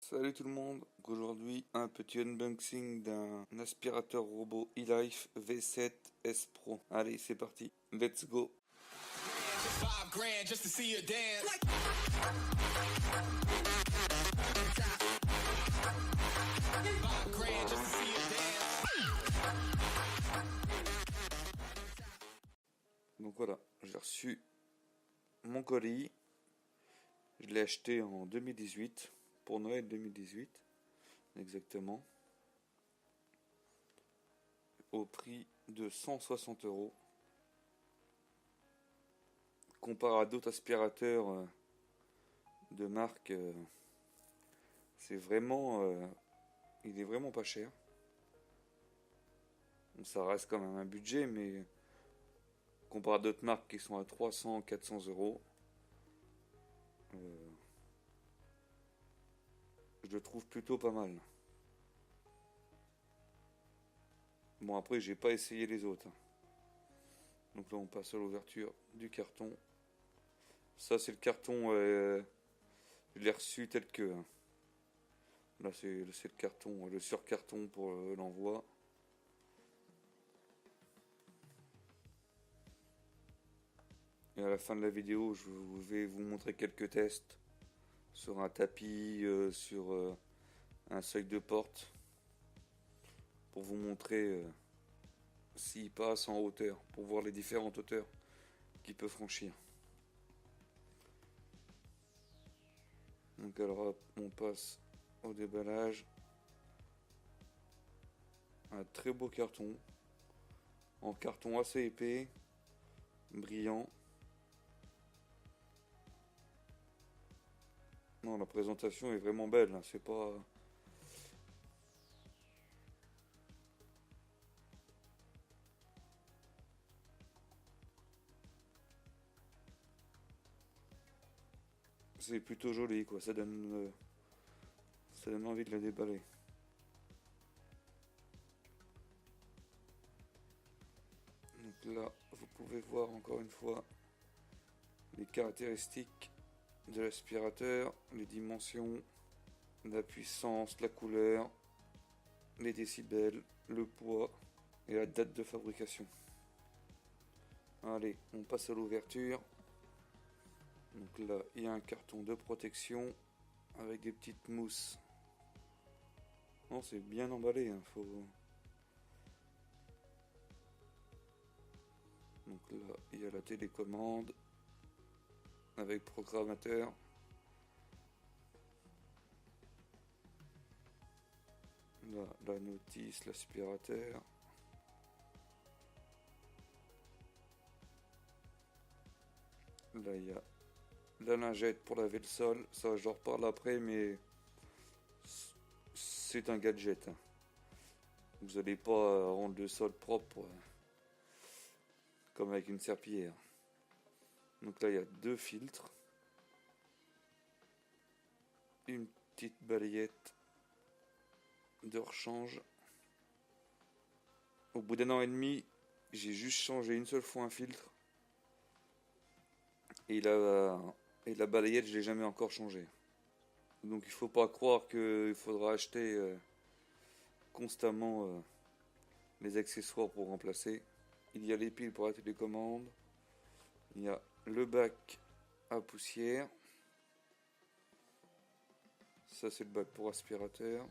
Salut tout le monde, aujourd'hui un petit unboxing d'un aspirateur robot eLife V7 S Pro. Allez c'est parti, let's go. Donc voilà, j'ai reçu mon colis, je l'ai acheté en 2018, pour Noël 2018 exactement, au prix de 160 €. Comparé à d'autres aspirateurs de marque, c'est vraiment, il est vraiment pas cher. Bon, ça reste quand même un budget, mais comparé à d'autres marques qui sont à 300-400 €, je le trouve plutôt pas mal. Bon, après, j'ai pas essayé les autres. Donc là, on passe à l'ouverture du carton. Ça, c'est le carton, je l'ai reçu tel que. Là, c'est le carton, le surcarton pour l'envoi. Et à la fin de la vidéo, je vais vous montrer quelques tests sur un tapis, sur un seuil de porte, pour vous montrer s'il passe en hauteur, pour voir les différentes hauteurs qu'il peut franchir. Donc alors hop, on passe au déballage. Un très beau carton, en carton assez épais, brillant. Non, la présentation est vraiment belle, hein, c'est pas... C'est plutôt joli, quoi, ça donne envie de la déballer. Donc là, vous pouvez voir encore une fois les caractéristiques de l'aspirateur, les dimensions, la puissance, la couleur, les décibels, le poids et la date de fabrication. Allez, on passe à l'ouverture. Donc là, il y a un carton de protection avec des petites mousses. Non, c'est bien emballé, hein, faut... Donc là, il y a la télécommande avec programmateur. Là, la notice, l'aspirateur. Là, il y a la lingette pour laver le sol. Ça, je reparle après, mais c'est un gadget, hein. Vous n'allez pas rendre le sol propre comme avec une serpillière. Donc là, il y a deux filtres. Une petite balayette de rechange. Au bout d'1 an et demi, j'ai juste changé une seule fois un filtre. Et la balayette, je l'ai jamais encore changé. Donc il faut pas croire qu'il faudra acheter constamment les accessoires pour remplacer. Il y a les piles pour la télécommande. Il y a le bac à poussière. Ça, c'est le bac pour aspirateur.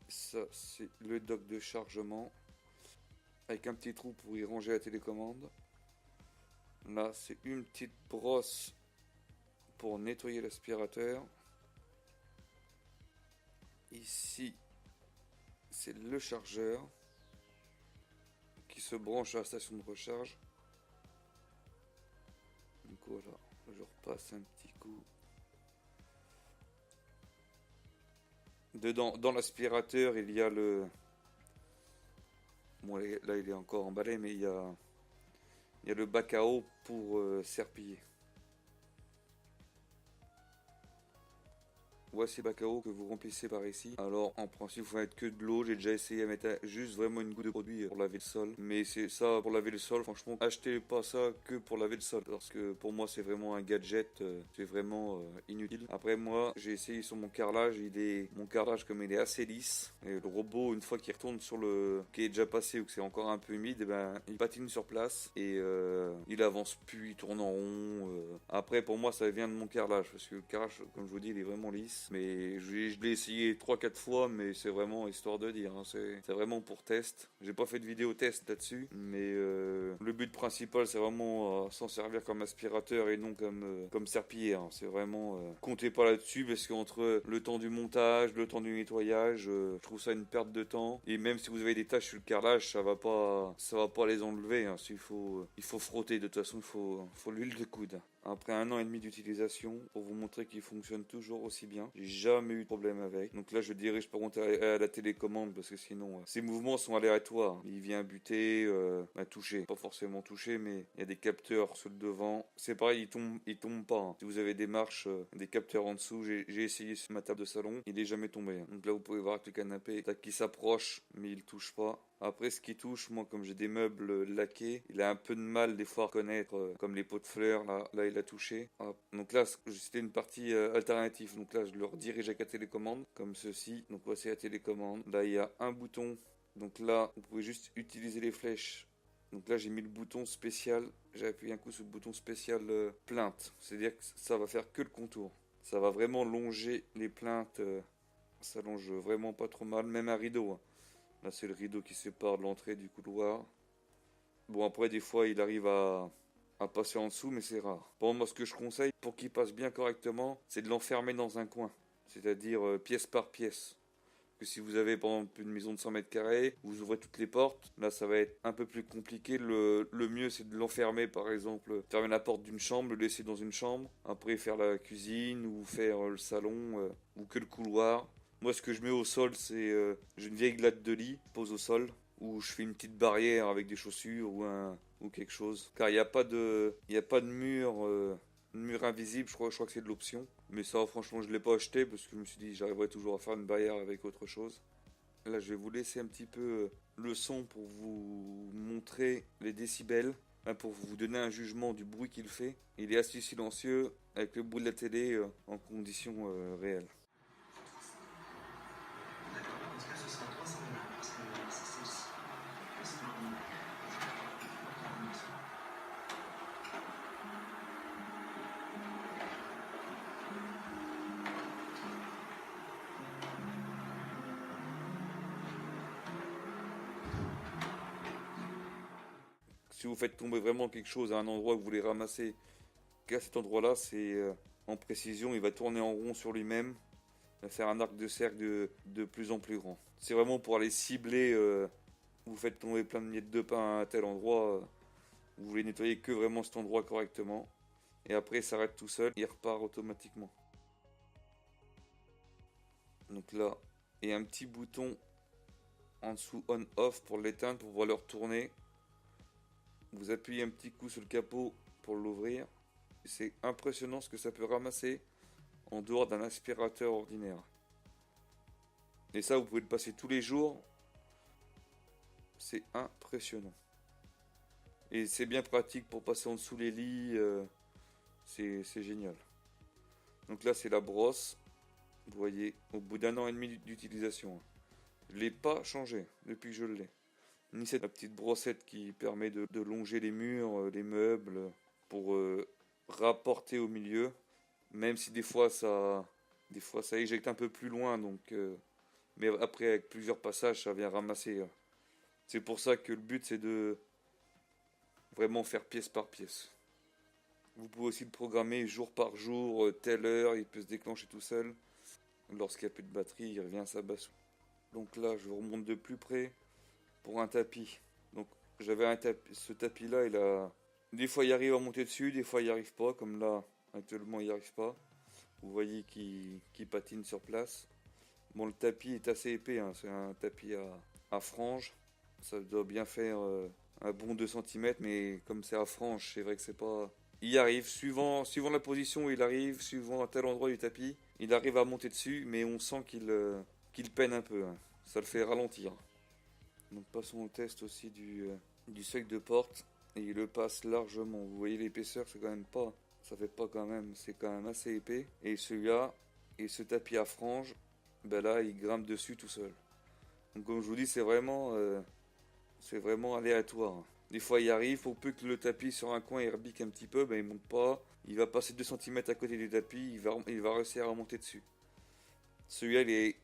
Ça, c'est le dock de chargement avec un petit trou pour y ranger la télécommande. Là, c'est une petite brosse pour nettoyer l'aspirateur. Ici, c'est le chargeur qui se branche à la station de recharge. Donc voilà, je repasse un petit coup. Dedans, dans l'aspirateur, il y a le... Bon, là, il est encore emballé, mais il y a le bac à eau pour serpiller. voici le bac à eau que vous remplissez par ici. Alors en principe il faut mettre que de l'eau, j'ai déjà essayé à mettre juste vraiment une goutte de produit pour laver le sol. Mais c'est ça, pour laver le sol, franchement, achetez pas ça que pour laver le sol. Parce que pour moi c'est vraiment un gadget, c'est vraiment inutile. Après moi j'ai essayé sur mon carrelage, mon carrelage comme il est assez lisse. Et le robot une fois qu'il retourne sur le... qui est déjà passé ou que c'est encore un peu humide, et ben, il patine sur place et il avance plus, il tourne en rond. Après pour moi ça vient de mon carrelage parce que le carrelage comme je vous dis il est vraiment lisse. Mais je l'ai essayé 3-4 fois mais c'est vraiment histoire de dire, hein. C'est vraiment pour test. J'ai pas fait de vidéo test là-dessus mais le but principal c'est vraiment s'en servir comme aspirateur et non comme serpillière, hein. C'est vraiment comptez pas là-dessus parce qu'entre le temps du montage, le temps du nettoyage, je trouve ça une perte de temps. Et même si vous avez des taches sur le carrelage, ça va pas les enlever, hein. Il faut frotter, de toute façon il faut l'huile de coude. Après 1 an et demi d'utilisation, pour vous montrer qu'il fonctionne toujours aussi bien. J'ai jamais eu de problème avec. Donc là je dirige par contre à la télécommande parce que sinon ses mouvements sont aléatoires. Il vient buter, toucher. Pas forcément toucher mais il y a des capteurs sur le devant. C'est pareil, il tombe pas, hein. Si vous avez des marches, des capteurs en dessous, j'ai essayé sur ma table de salon, il est jamais tombé, hein. Donc là vous pouvez voir que le canapé, qui s'approche mais il touche pas. Après ce qui touche, moi comme j'ai des meubles laqués, il a un peu de mal des fois à reconnaître, comme les pots de fleurs, là il a touché. Hop. Donc là c'était une partie alternative, donc là je le redirige avec la télécommande, comme ceci. Donc voici la télécommande, là il y a un bouton, donc là vous pouvez juste utiliser les flèches. Donc là j'ai mis le bouton spécial, j'ai appuyé un coup sur le bouton spécial plainte, c'est-à-dire que ça va faire que le contour. Ça va vraiment longer les plaintes, ça longe vraiment pas trop mal, même un rideau, hein. Là, c'est le rideau qui sépare de l'entrée du couloir. Bon, après, des fois, il arrive à passer en dessous, mais c'est rare. Bon, moi, ce que je conseille, pour qu'il passe bien correctement, c'est de l'enfermer dans un coin. C'est-à-dire pièce par pièce. Que si vous avez, par exemple, une maison de 100 mètres carrés, vous ouvrez toutes les portes, là, ça va être un peu plus compliqué. Le mieux, c'est de l'enfermer, par exemple, fermer la porte d'une chambre, le laisser dans une chambre. Après, faire la cuisine ou faire le salon ou que le couloir. Moi, ce que je mets au sol, c'est j'ai une vieille glatte de lit, pose au sol, où je fais une petite barrière avec des chaussures ou quelque chose. Car il y a pas de mur invisible. Je crois que c'est de l'option. Mais ça, franchement, je l'ai pas acheté parce que je me suis dit, j'arriverai toujours à faire une barrière avec autre chose. Là, je vais vous laisser un petit peu le son pour vous montrer les décibels, hein, pour vous donner un jugement du bruit qu'il fait. Il est assez silencieux avec le bruit de la télé en conditions réelles. Si vous faites tomber vraiment quelque chose à un endroit que vous voulez ramasser, qu'à cet endroit-là, c'est en précision, il va tourner en rond sur lui-même, il va faire un arc de cercle de plus en plus grand. C'est vraiment pour aller cibler, vous faites tomber plein de miettes de pain à un tel endroit, vous voulez nettoyer que vraiment cet endroit correctement, et après il s'arrête tout seul, il repart automatiquement. Donc là, il y a un petit bouton en dessous on-off pour l'éteindre, pour pouvoir le retourner. Vous appuyez un petit coup sur le capot pour l'ouvrir. C'est impressionnant ce que ça peut ramasser en dehors d'un aspirateur ordinaire. Et ça, vous pouvez le passer tous les jours. C'est impressionnant. Et c'est bien pratique pour passer en dessous les lits. C'est génial. Donc là, c'est la brosse. Vous voyez, au bout d'1 an et demi d'utilisation. Je ne l'ai pas changé depuis que je l'ai. Ni cette petite brossette qui permet de longer les murs, les meubles, pour rapporter au milieu. Même si des fois ça éjecte un peu plus loin, donc, mais après avec plusieurs passages ça vient ramasser. C'est pour ça que le but c'est de vraiment faire pièce par pièce. Vous pouvez aussi le programmer jour par jour, telle heure, il peut se déclencher tout seul. Lorsqu'il n'y a plus de batterie, il revient à sa base. Donc là je vous remonte de plus près pour un tapis. Donc j'avais ce tapis là, des fois il arrive à monter dessus, des fois il n'y arrive pas, comme là actuellement il n'y arrive pas. Vous voyez qu'il patine sur place. Bon, le tapis est assez épais, hein. C'est un tapis à franges. Ça doit bien faire un bon 2 cm, mais comme c'est à franges, c'est vrai que c'est pas... Il arrive, suivant la position où il arrive, suivant à tel endroit du tapis, Il arrive à monter dessus, mais on sent qu'il peine un peu, hein. Ça le fait ralentir. Donc passons au test aussi du seuil de porte. Et il le passe largement. Vous voyez l'épaisseur, c'est quand même pas. Ça fait pas quand même. C'est quand même assez épais. Et celui-là, et ce tapis à franges, ben là, il grimpe dessus tout seul. Donc comme je vous dis, c'est vraiment aléatoire. Des fois, il arrive, faut peu que le tapis sur un coin il rebique un petit peu, ben il monte pas. Il va passer 2 cm à côté du tapis, il va réussir à monter dessus. Celui-là, il est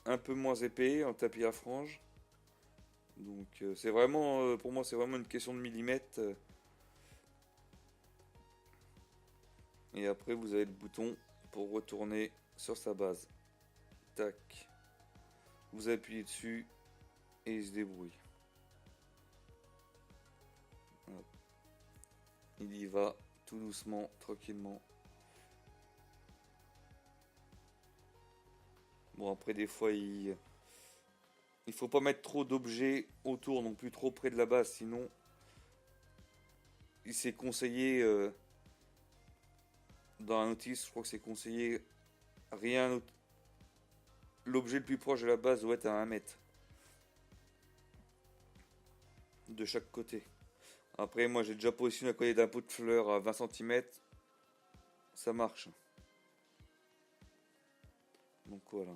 un peu moins épais, un tapis à franges. Donc c'est vraiment, pour moi, c'est vraiment une question de millimètres. Et après, vous avez le bouton pour retourner sur sa base. Tac. Vous appuyez dessus et il se débrouille. Hop. Il y va tout doucement, tranquillement. Bon, après, des fois, il faut pas mettre trop d'objets autour non plus, trop près de la base, sinon il s'est conseillé dans la notice, je crois que c'est conseillé rien. L'objet le plus proche de la base doit être à 1 mètre de chaque côté. Après, moi j'ai déjà positionné à côté d'un pot de fleurs à 20 cm, ça marche. Donc voilà.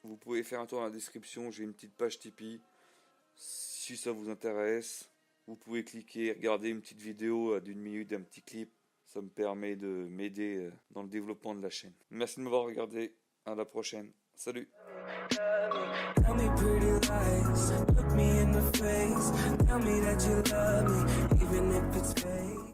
Vous pouvez faire un tour dans la description, j'ai une petite page Tipeee. Si ça vous intéresse, vous pouvez cliquer, regarder une petite vidéo d'1 minute, d'un petit clip. Ça me permet de m'aider dans le développement de la chaîne. Merci de m'avoir regardé, à la prochaine. Salut! Tell me pretty lies, look me in the face, tell me that you love me, even if it's fake.